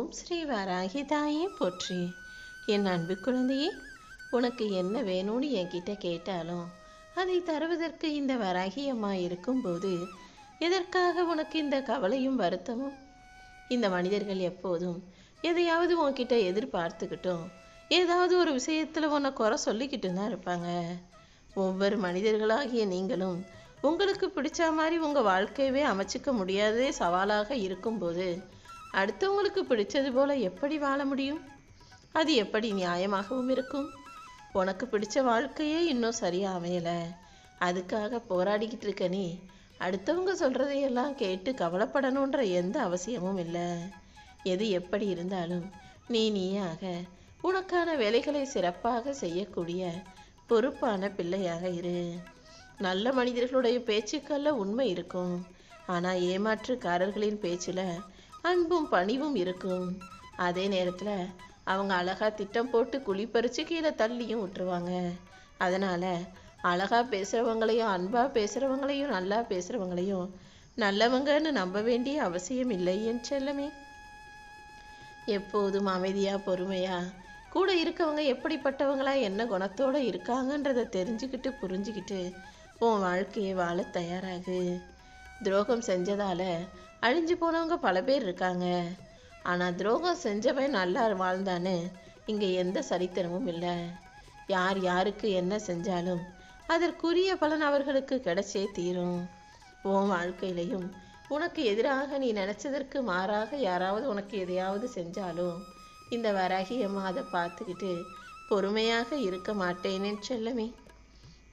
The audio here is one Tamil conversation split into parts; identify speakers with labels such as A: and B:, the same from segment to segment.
A: ஓம் ஸ்ரீ வராகி தாயே போற்றி. என் அன்பு குழந்தையே, உனக்கு என்ன வேணும்னு என்கிட்ட கேட்டாலும் அதை தருவதற்கு இந்த வராகி அம்மா இருக்கும்போது எதற்காக உனக்கு இந்த கவலையும் வருத்தமும்? இந்த மனிதர்கள் எப்போதும் எதையாவது உன்கிட்ட எதிர்பார்த்துக்கிட்டும் ஏதாவது ஒரு விஷயத்தில் உன்னை குறை சொல்லிக்கிட்டு தான் இருப்பாங்க. ஒவ்வொரு மனிதர்களாகிய நீங்களும் உங்களுக்கு பிடிச்ச மாதிரி உங்கள் வாழ்க்கையவே அமைச்சிக்க முடியாதே சவாலாக இருக்கும்போது அடுத்தவங்களுக்கு பிடிச்சது போல எப்படி வாழ முடியும்? அது எப்படி நியாயமாகவும் இருக்கும்? உனக்கு பிடிச்ச வாழ்க்கையே இன்னும் சரியாக அமையலை, அதுக்காக போராடிக்கிட்டு இருக்க நீ அடுத்தவங்க சொல்கிறதையெல்லாம் கேட்டு கவலைப்படணுன்ற எந்த அவசியமும் இல்லை. எது எப்படி இருந்தாலும் நீயாக உனக்கான வேலைகளை சிறப்பாக செய்யக்கூடிய பொறுப்பான பிள்ளையாக இரு. நல்ல மனிதர்களுடைய பேச்சுக்களில் உண்மை இருக்கும், ஆனால் ஏமாற்றுக்காரர்களின் பேச்சில் அன்பும் பணிவும் இருக்கும். அதே நேரத்தில் அவங்க அழகாக திட்டம் போட்டு குழி பறித்து கீழே தள்ளியும் விட்டுருவாங்க. அதனால் அழகாக பேசுகிறவங்களையும் அன்பாக பேசுகிறவங்களையும் நல்லா பேசுகிறவங்களையும் நல்லவங்கன்னு நம்ப வேண்டிய அவசியம் இல்லை என் செல்லமே. எப்போதும் அமைதியாக பொறுமையாக கூட இருக்கவங்க எப்படிப்பட்டவங்களா என்ன குணத்தோடு இருக்காங்கன்றதை தெரிஞ்சுக்கிட்டு புரிஞ்சுக்கிட்டு உன் வாழ்க்கையை வாழ தயாராகு. துரோகம் செஞ்சதால் அழிஞ்சு போனவங்க பல பேர் இருக்காங்க, ஆனால் துரோகம் செஞ்சவன் நல்லா வாழ்ந்தான்னு இங்கே எந்த சரித்திரமும் இல்லை. யார் யாருக்கு என்ன செஞ்சாலும் அதற்குரிய பலன் அவர்களுக்கு கிடைச்சே தீரும். உன் வாழ்க்கையிலையும் உனக்கு எதிராக நீ நினச்சதற்கு மாறாக யாராவது உனக்கு எதையாவது செஞ்சாலும் இந்த வராகி அம்மா அதை பார்த்துக்கிட்டு பொறுமையாக இருக்க மாட்டேனே செல்லமே.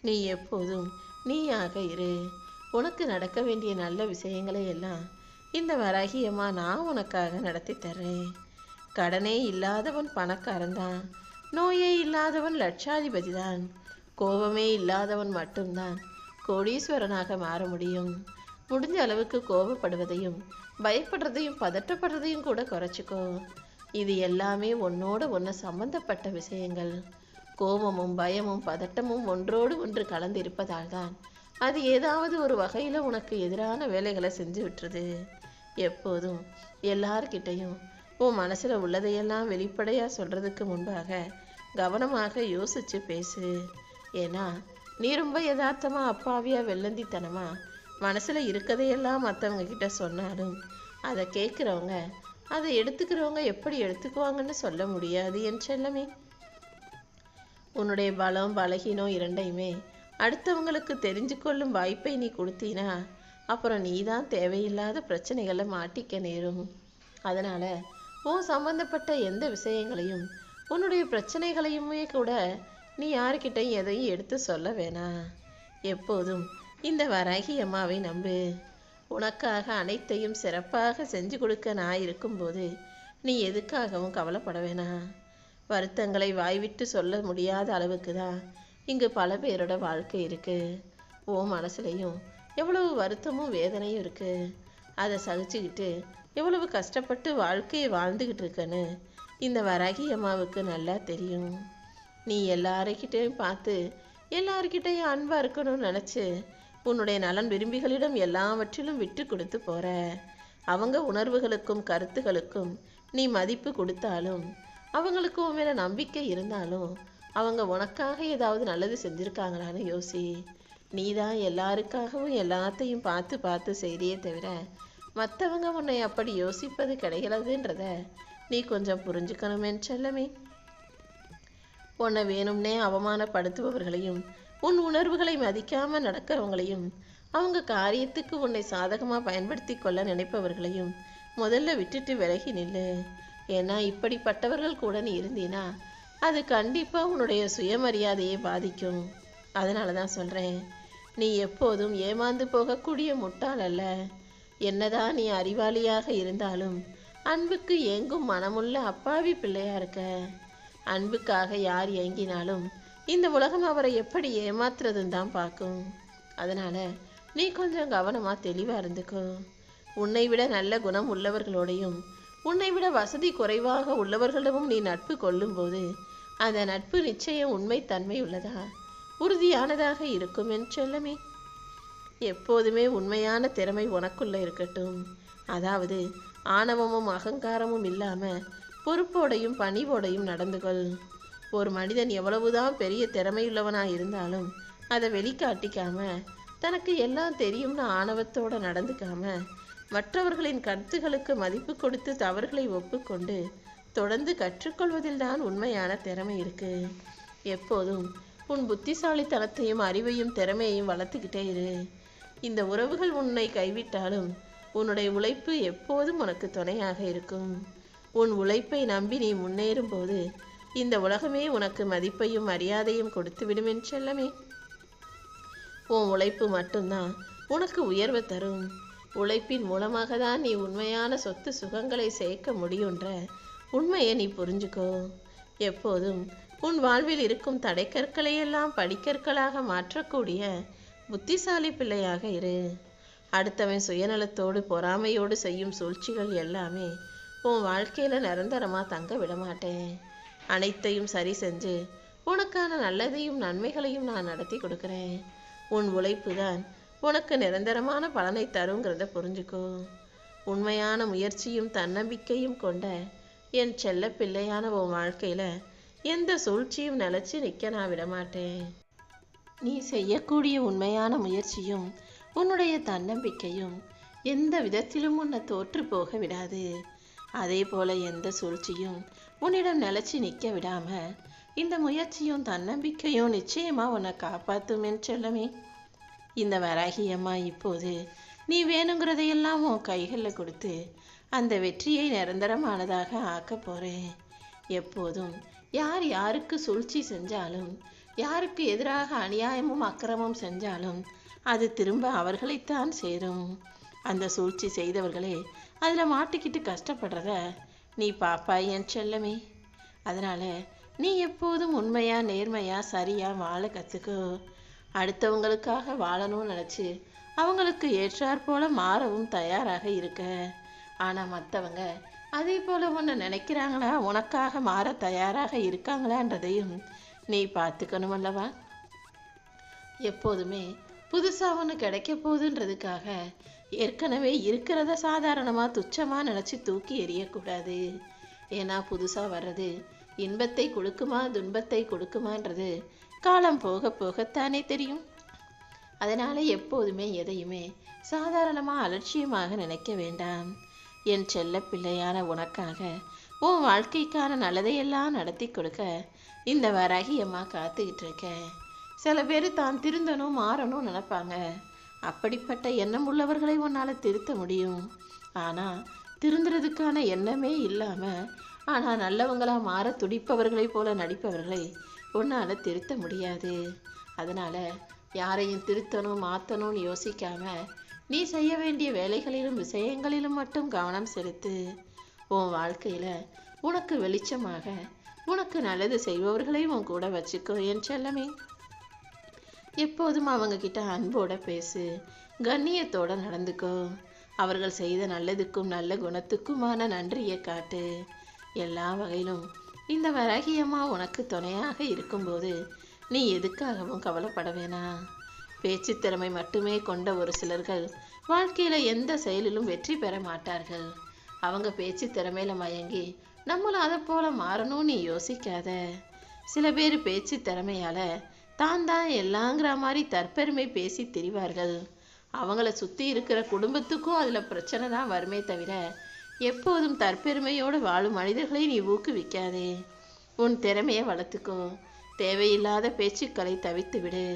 A: நீ எப்போதும் நீயாக இரு. உனக்கு நடக்க வேண்டிய நல்ல விஷயங்களை எல்லாம் இந்த வராகி அம்மா நான் உனக்காக நடத்தி தர்றேன். கடனே இல்லாதவன் பணக்காரன் தான், நோயே இல்லாதவன் லட்சாதிபதி தான், கோபமே இல்லாதவன் மட்டும்தான் கோடீஸ்வரனாக மாற முடியும். முடிஞ்ச அளவுக்கு கோபப்படுவதையும் பயப்படுறதையும் பதட்டப்படுறதையும் கூட குறைச்சிக்கோ. இது எல்லாமே உன்னோட ஒன்று சம்பந்தப்பட்ட விஷயங்கள். கோபமும் பயமும் பதட்டமும் ஒன்றோடு ஒன்று கலந்து இருப்பதால் தான் அது ஏதாவது ஒரு வகையில் உனக்கு எதிரான வேலைகளை செஞ்சு விட்டுருது. எப்போதும் எல்லார்கிட்டையும் உன் மனசில் உள்ளதையெல்லாம் வெளிப்படையாக சொல்கிறதுக்கு முன்பாக கவனமாக யோசித்து பேசு. ஏன்னா நீ ரொம்ப யதார்த்தமாக அப்பாவியாக வெள்ளந்தித்தனமாக மனசில் இருக்கதையெல்லாம் மற்றவங்க கிட்ட சொன்னாலும் அதை கேட்குறவங்க அதை எடுத்துக்கிறவங்க எப்படி எடுத்துக்குவாங்கன்னு சொல்ல முடியாது என் செல்லமே. உன்னுடைய பலம் பலகீனம் இரண்டையுமே அடுத்தவங்களுக்கு தெரிஞ்சு கொள்ளும் வாய்ப்பை நீ கொடுத்தீனா அப்புறம் நீ தான் தேவையில்லாத பிரச்சனைகளை மாட்டிக்க நேரும். அதனால் உன் சம்பந்தப்பட்ட எந்த விஷயங்களையும் உன்னுடைய பிரச்சனைகளையுமே கூட நீ யாருக்கிட்டையும் எதையும் எடுத்து சொல்ல வேணாம். எப்போதும் இந்த வராகி அம்மாவை நம்பு. உனக்காக அனைத்தையும் சிறப்பாக செஞ்சு கொடுக்க நான் இருக்கும்போது நீ எதுக்காகவும் கவலைப்பட வேணாம். வருத்தங்களை வாய்விட்டு சொல்ல முடியாத அளவுக்கு தான் இங்கு பல பேரோட வாழ்க்கை இருக்குது. ஓ மனசுலையும் எவ்வளவு வருத்தமும் வேதனையும் இருக்குது. அதை சகிச்சுக்கிட்டு எவ்வளவு கஷ்டப்பட்டு வாழ்க்கையை வாழ்ந்துக்கிட்டு இருக்கன்னு இந்த வராகி அம்மாவுக்கு நல்லா தெரியும். நீ எல்லாருக்கிட்டையும் பார்த்து எல்லாருக்கிட்டையும் அன்பாக இருக்கணும்னு நினச்சி உன்னுடைய நலன் விரும்பிகளிடம் எல்லாவற்றிலும் விட்டு கொடுத்து போகிற. அவங்க உணர்வுகளுக்கும் கருத்துகளுக்கும் நீ மதிப்பு கொடுத்தாலும் அவங்களுக்கு உன் மேலே நம்பிக்கை இருந்தாலும் அவங்க உனக்காக ஏதாவது நல்லது செஞ்சுருக்காங்களான்னு யோசி. நீ தான் எல்லாருக்காகவும் எல்லாத்தையும் பார்த்து பார்த்து செய்தியே தவிர மற்றவங்க உன்னை அப்படி யோசிப்பது கிடைக்கிறதுன்றத நீ கொஞ்சம் புரிஞ்சுக்கணுமே செல்லமே. உன்னை வேணும்னே அவமானப்படுத்துபவர்களையும் உன் உணர்வுகளை மதிக்காமல் நடக்கிறவங்களையும் அவங்க காரியத்துக்கு உன்னை சாதகமாக பயன்படுத்தி கொள்ள நினைப்பவர்களையும் முதல்ல விட்டுட்டு விலகி நில்லு. ஏன்னா இப்படிப்பட்டவர்கள் கூட நீ இருந்தீனா அது கண்டிப்பாக உன்னுடைய சுயமரியாதையை பாதிக்கும். அதனால தான் சொல்கிறேன், நீ எப்போதும் ஏமாந்து போகக்கூடிய முட்டாள் அல்ல. என்னதான் நீ அறிவாளியாக இருந்தாலும் அன்புக்கு ஏங்கும் மனமுள்ள அப்பாவி பிள்ளையா இருக்க. அன்புக்காக யார் ஏங்கினாலும் இந்த உலகம் அவரை எப்படி ஏமாத்துறதுன்னு தான் பார்க்கும். அதனால் நீ கொஞ்சம் கவனமாக தெளிவாக இருந்துக்கோ. உன்னை விட நல்ல குணம் உள்ளவர்களோடையும் உன்னை விட வசதி குறைவாக உள்ளவர்களிடமும் நீ நட்பு கொள்ளும்போது அந்த நட்பு நிச்சயம் உண்மைத்தன்மை உள்ளதா உறுதியானதாக இருக்கும் என் செல்லமே. எப்போதுமே உண்மையான திறமை உனக்குள்ளே இருக்கட்டும். அதாவது ஆணவமும் அகங்காரமும் இல்லாம பொறுப்போடையும் பணிவோடையும் நடந்து கொள். ஒரு மனிதன் எவ்வளவுதான் பெரிய திறமையுள்ளவனாக இருந்தாலும் அதை வெளிக்காட்டிக்காம, தனக்கு எல்லாம் தெரியும்னு ஆணவத்தோட நடந்துக்காம, மற்றவர்களின் கருத்துகளுக்கு மதிப்பு கொடுத்து தவறுகளை ஒப்புக்கொண்டு தொடர்ந்து கற்றுக்கொள்வதில் தான் உண்மையான திறமை இருக்கு. எப்போதும் உன் புத்திசாலித்தனத்தையும் அறிவையும் திறமையையும் வளர்த்துக்கிட்டே இரு. இந்த உறவுகள் உன்னை கைவிட்டாலும் உன்னுடைய உழைப்பு எப்போதும் உனக்கு துணையாக இருக்கும். உன் உழைப்பை நம்பி நீ முன்னேறும் போது இந்த உலகமே உனக்கு மதிப்பையும் மரியாதையும் கொடுத்து விடும் என் செல்லமே. உன் உழைப்பு மட்டும்தான் உனக்கு உயர்வை தரும். உழைப்பின் மூலமாக தான் நீ உண்மையான சொத்து சுகங்களை சேர்க்க முடியுன்ற உண்மையை நீ புரிஞ்சுக்கோ. எப்போதும் உன் வாழ்வில் இருக்கும் தடைக்கற்களை எல்லாம் படிக்கற்களாக மாற்றக்கூடிய புத்திசாலி பிள்ளையாக இரு. அடுத்தவன் சுயநலத்தோடு பொறாமையோடு செய்யும் சூழ்ச்சிகள் எல்லாமே உன் வாழ்க்கையில் நிரந்தரமாக தங்க விடமாட்டேன். அனைத்தையும் சரி செஞ்சு உனக்கான நல்லதையும் நன்மைகளையும் நான் நடத்தி கொடுக்குறேன். உன் உழைப்பு தான் உனக்கு நிரந்தரமான பலனை தருங்கிறத புரிஞ்சுக்கோ. உண்மையான முயற்சியும் தன்னம்பிக்கையும் கொண்ட என் செல்ல பிள்ளையான உன் வாழ்க்கையில் எந்த சூழ்ச்சியும் நிலச்சி நிற்க நான் விடமாட்டேன். நீ செய்யக்கூடிய உண்மையான முயற்சியும் உன்னுடைய தன்னம்பிக்கையும் எந்த விதத்திலும் உன்னை தோற்று போக விடாது. அதே போல எந்த சூழ்ச்சியும் உன்னிடம் நிலச்சி நிற்க விடாம இந்த முயற்சியும் தன்னம்பிக்கையும் நிச்சயமா உன்னை காப்பாற்றும் என் செல்லமே. இந்த வராகி அம்மா இப்போது நீ வேணுங்கிறதையெல்லாம் உன் கைகளில் கொடுத்து அந்த வெற்றியை நிரந்தரமானதாக ஆக்க போறேன். எப்போதும் யார் யாருக்கு சூழ்ச்சி செஞ்சாலும், யாருக்கு எதிராக அநியாயமும் அக்கிரமும் செஞ்சாலும் அது திரும்ப அவர்களைத்தான் சேரும். அந்த சூழ்ச்சி செய்தவர்களே அதில் மாட்டிக்கிட்டு கஷ்டப்படுறத நீ பாப்பாய் என் செல்லமே. அதனால நீ எப்போதும் உண்மையா நேர்மையா சரியா வாழ கற்றுக்கோ. அடுத்தவங்களுக்காக வாழணும்னு நினச்சி அவங்களுக்கு ஏற்றாற் போல மாறவும் தயாராக இருக்க. ஆனால் மற்றவங்க அதே போல் உன்னை நினைக்கிறாங்களா, உனக்காக மாற தயாராக இருக்காங்களான்றதையும் நீ பார்த்துக்கணும் அல்லவா. எப்போதுமே புதுசாக ஒன்று கிடைக்க போகுதுன்றதுக்காக ஏற்கனவே இருக்கிறத சாதாரணமாக துச்சமாக நினச்சி தூக்கி எறியக்கூடாது. ஏன்னா புதுசாக வர்றது இன்பத்தை கொடுக்குமா துன்பத்தை கொடுக்குமான்றது காலம் போக போகத்தானே தெரியும். அதனால் எப்போதுமே எதையுமே சாதாரணமாக அலட்சியமாக நினைக்க வேண்டாம். என் செல்ல பிள்ளையான உனக்காக உன் வாழ்க்கைக்கான நல்லதையெல்லாம் நடத்தி கொடுக்க இந்த வராகி அம்மா காத்துக்கிட்டு இருக்க. சில பேர் தான் திருந்தணும் மாறணும் நினைப்பாங்க. அப்படிப்பட்ட எண்ணம் உள்ளவர்களை உன்னால் திருத்த முடியும். ஆனால் திருந்துறதுக்கான எண்ணமே இல்லாமல் ஆனால் நல்லவங்களாக மாற துடிப்பவர்களை போல நடிப்பவர்களை உன்னால் திருத்த முடியாது. அதனால் யாரையும் திருத்தணும் மாற்றணும்னு யோசிக்காம நீ செய்ய வேண்டிய வேலைகளிலும் விஷயங்களிலும் மட்டும் கவனம் செலுத்து. உன் வாழ்க்கையில் உனக்கு வெளிச்சமாக உனக்கு நல்லது செய்பவர்களை உன் கூட வச்சுக்கோ என் செல்லமே. எப்போதும் அவங்க கிட்ட அன்போட பேசு, கண்ணியத்தோட நடந்துக்கோ. அவர்கள் செய்த நல்லதுக்கும் நல்ல குணத்துக்குமான நன்றியை காட்டு. எல்லா வகையிலும் இந்த வராகியம்மா உனக்கு துணையாக இருக்கும்போது நீ எதுக்காகவும் கவலைப்பட வேணாம். பேச்சு திறமை மட்டுமே கொண்ட ஒரு சிலர்கள் வாழ்க்கையில் எந்த செயலிலும் வெற்றி பெற மாட்டார்கள். அவங்க பேச்சு திறமையில மயங்கி நம்மளும் அதை போல மாறணும் நீ யோசிக்காத. சில பேர் பேச்சு திறமையால தான் எல்லாங்கிற மாதிரி தற்பெருமை பேசி திரிவார்கள். அவங்கள சுற்றி இருக்கிற குடும்பத்துக்கும் அதில் பிரச்சனை தான் வருமே தவிர எப்போதும் தற்பெருமையோடு வாழும் மனிதர்களை நீ ஊக்குவிக்காதே. உன் திறமையை வளர்த்துக்கோ. தேவையில்லாத பேச்சுக்களை தவிர்த்து விடு.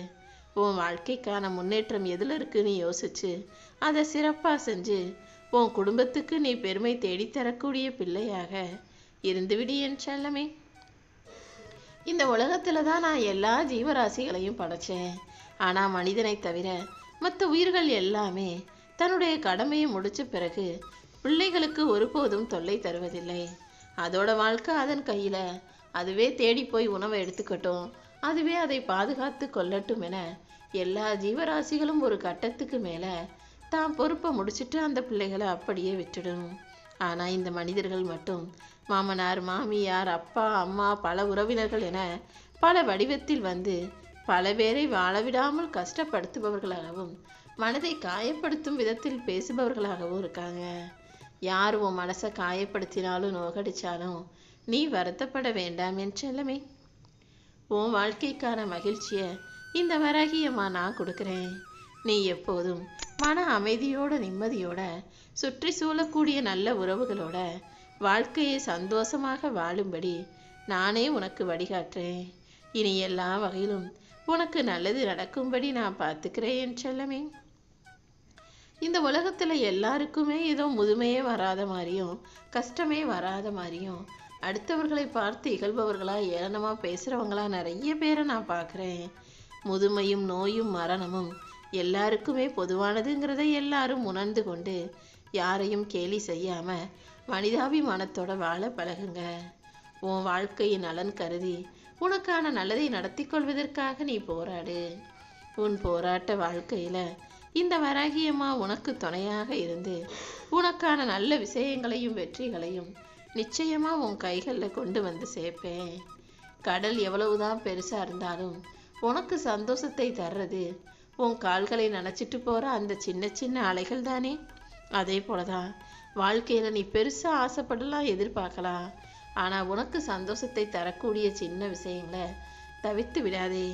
A: உன் வாழ்க்கைக்கான முன்னேற்றம் எதில் இருக்குன்னு யோசிச்சு அதை சிறப்பாக செஞ்சு உன் குடும்பத்துக்கு நீ பெருமை தேடித்தரக்கூடிய பிள்ளையாக இருந்துவிடு என் செல்லமே. இந்த உலகத்தில் தான் நான் எல்லா ஜீவராசிகளையும் படைச்சேன். ஆனால் மனிதனை தவிர மற்ற உயிர்கள் எல்லாமே தன்னுடைய கடமையை முடிச்ச பிறகு பிள்ளைகளுக்கு ஒருபோதும் தொல்லை தருவதில்லை. அதோட வாழ்க்கை அதன் கையில். அதுவே தேடி போய் உணவை எடுத்துக்கட்டும், அதுவே அதை பாதுகாத்து கொள்ளட்டும் என எல்லா ஜீவராசிகளும் ஒரு கட்டத்துக்கு மேலே தான் பொறுப்பை முடிச்சுட்டு அந்த பிள்ளைகளை அப்படியே விட்டுடும். ஆனால் இந்த மனிதர்கள் மட்டும் மாமனார் மாமியார் அப்பா அம்மா பல உறவினர்கள் என பல வடிவத்தில் வந்து பல பேரை வாழவிடாமல் கஷ்டப்படுத்துபவர்களாகவும் மனதை காயப்படுத்தும் விதத்தில் பேசுபவர்களாகவும் இருக்காங்க. யார் உன் மனசை காயப்படுத்தினாலும் நோகடிச்சாலும் நீ வருத்தப்பட வேண்டாம் என் செல்லமே. உன் வாழ்க்கைக்கான மகிழ்ச்சியை இந்த வராகியம்மா நான் கொடுக்குறேன். நீ எப்போதும் மன அமைதியோட நிம்மதியோட சுற்றி சூழக்கூடிய நல்ல உறவுகளோட வாழ்க்கையை சந்தோஷமாக வாழும்படி நானே உனக்கு வழிகாட்டுறேன். இனி எல்லா வகையிலும் உனக்கு நல்லது நடக்கும்படி நான் பார்த்துக்கிறேன் என் செல்லமே. இந்த உலகத்தில் எல்லாருக்குமே ஏதோ முதுமையே வராத மாதிரியும் கஷ்டமே வராத மாதிரியும் அடுத்தவர்களை பார்த்து இகழ்பவர்களா ஏளனமாக பேசுகிறவங்களா நிறைய பேரை நான் பார்க்குறேன். முதுமையும் நோயும் மரணமும் எல்லாருக்குமே பொதுவானதுங்கிறத எல்லாரும் உணர்ந்து கொண்டு யாரையும் கேலி செய்யாமல் மனிதாபிமானத்தோட வாழ பழகுங்க. உன் வாழ்க்கையின் நலன் கருதி உனக்கான நல்லதை நடத்தி கொள்வதற்காக நீ போராடு. உன் போராட்ட வாழ்க்கையில் இந்த வராகியம்மா உனக்கு துணையாக இருந்து உனக்கான நல்ல விஷயங்களையும் வெற்றிகளையும் நிச்சயமாக உன் கைகளில் கொண்டு வந்து சேர்ப்பேன். கடல் எவ்வளவுதான் பெருசாக இருந்தாலும் உனக்கு சந்தோஷத்தை தர்றது உன் கால்களை நனைச்சிட்டு போகிற அந்த சின்ன சின்ன அலைகள் தானே. அதே போலதான் வாழ்க்கையில் நீ பெருசாக ஆசைப்படலாம், எதிர்பார்க்கலாம். ஆனால் உனக்கு சந்தோஷத்தை தரக்கூடிய சின்ன விஷயங்களை தவிர்த்து விடாதே.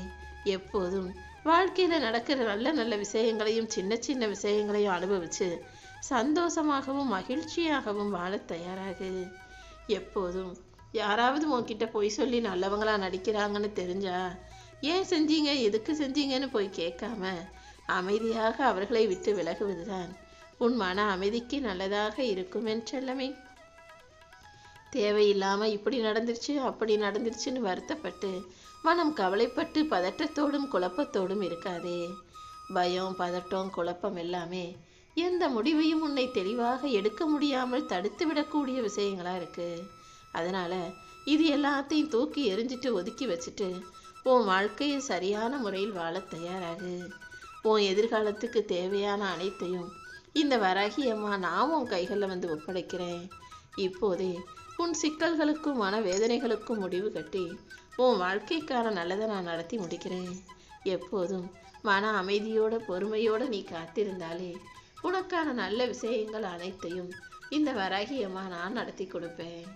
A: எப்போதும் வாழ்க்கையில் நடக்கிற நல்ல நல்ல விஷயங்களையும் சின்ன சின்ன விஷயங்களையும் அனுபவித்து சந்தோஷமாகவும் மகிழ்ச்சியாகவும் வாழ தயாராகு. எப்போதும் யாராவது உன்கிட்ட பொய் சொல்லி நல்லவங்களா நடிக்கிறாங்கன்னு தெரிஞ்சா ஏன் செஞ்சீங்க, எதுக்கு செஞ்சீங்கன்னு போய் கேட்காம அமைதியாக அவர்களை விட்டு விலகுவதுதான் உன் மன அமைதிக்கு நல்லதாக இருக்கும் என் செல்லமே. தேவையில்லாமல் இப்படி நடந்துருச்சு அப்படி நடந்துருச்சுன்னு வருத்தப்பட்டு மனம் கவலைப்பட்டு பதட்டத்தோடும் குழப்பத்தோடும் இருக்காதே. பயம், பதட்டம், குழப்பம் எல்லாமே எந்த முடிவையும் உன்னை தெளிவாக எடுக்க முடியாமல் தடுத்து விடக்கூடிய விஷயங்களா இருக்கு. அதனால இது எல்லாத்தையும் தூக்கி எரிஞ்சிட்டு ஒதுக்கி வச்சுட்டு உன் வாழ்க்கையை சரியான முறையில் வாழ தயாராகு. உன் எதிர்காலத்துக்கு தேவையான அனைத்தையும் இந்த வராகியம்மா நான் உன் கைகளில் வந்து ஒப்படைக்கிறேன். இப்போதே உன் சிக்கல்களுக்கும் மனவேதனைகளுக்கும் முடிவு கட்டி உன் வாழ்க்கைக்கான நல்லதை நான் நடத்தி முடிக்கிறேன். எப்போதும் மன அமைதியோட பொறுமையோடு நீ காத்திருந்தாலே உனக்கான நல்ல விஷயங்கள் அனைத்தையும் இந்த வராகியம்மா நான் நடத்தி கொடுப்பேன்.